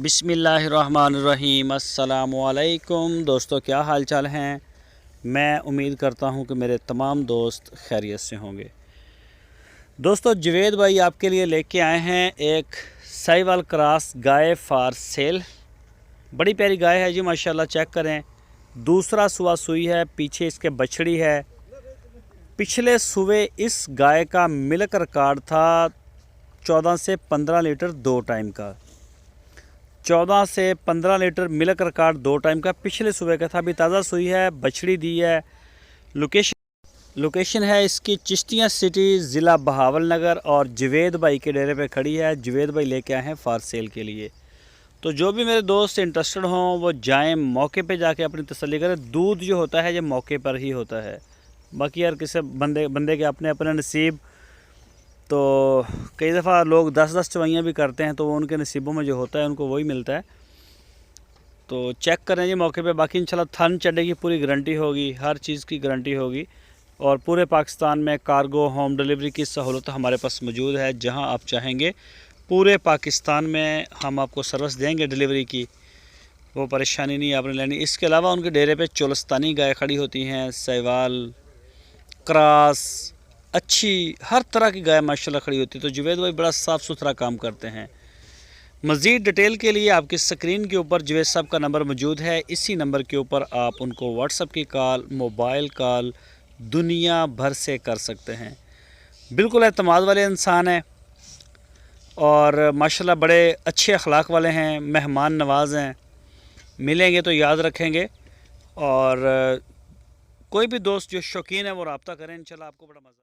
बिस्मिल्लाहिर्रहमानिर्रहीम। अस्सलामुअलैकुम दोस्तों, क्या हाल चाल हैं। मैं उम्मीद करता हूं कि मेरे तमाम दोस्त खैरियत से होंगे। दोस्तों, जवेद भाई आपके लिए लेके आए हैं एक Sahiwal cross guy for sale. बड़ी प्यारी गाय है जी, माशाल्लाह। चेक करें, दूसरा सुबह सुई है, पीछे इसके बछड़ी है। पिछले सुबह इस गाय का मिल्क रिकॉर्ड था 14 से 15 लीटर 2 टाइम का। 14 से 15 लीटर मिल्क रिकॉर्ड 2 टाइम का पिछले सुबह का था। अभी ताज़ा सुई है, बछड़ी दी है। लोकेशन है इसकी चिश्तिया सिटी, ज़िला बहावल नगर, और जवेद भाई के डेरे पे खड़ी है। जवेद भाई लेके आए हैं फॉर सेल के लिए। तो जो भी मेरे दोस्त इंटरेस्टेड हों वो जाएं, मौके पे जाके अपनी तसल्ली करें। दूध जो होता है ये मौके पर ही होता है। बाकी यार किसी बंदे के अपने अपने नसीब। तो कई दफ़ा लोग 10-10 चवाइयाँ भी करते हैं, तो वो उनके नसीबों में जो होता है उनको वही मिलता है। तो चेक करें जी मौके पे। बाकी इंशाल्लाह थन चढ़े की पूरी गारंटी होगी, हर चीज़ की गारंटी होगी। और पूरे पाकिस्तान में कार्गो होम डिलीवरी की सहूलत हमारे पास मौजूद है। जहां आप चाहेंगे पूरे पाकिस्तान में हम आपको सर्विस देंगे डिलीवरी की। वो परेशानी नहीं आपने लेनी। इसके अलावा उनके डेरे पे चोलस्तानी गाय खड़ी होती हैं, साहिवाल, क्रॉस, अच्छी हर तरह की गाय माशाल्लाह खड़ी होती है। तो जवेद भाई बड़ा साफ़ सुथरा काम करते हैं। मज़ीद डिटेल के लिए आपकी स्क्रीन के ऊपर जवेद साहब का नंबर मौजूद है। इसी नंबर के ऊपर आप उनको व्हाट्सएप की कॉल, मोबाइल कॉल दुनिया भर से कर सकते हैं। बिल्कुल एतमाद वाले इंसान हैं और माशाल्लाह बड़े अच्छे अखलाक वाले हैं, मेहमान नवाज हैं। मिलेंगे तो याद रखेंगे। और कोई भी दोस्त जो शौकीन है वो रब्ता करें, इंशाल्लाह आपको बड़ा मज़ा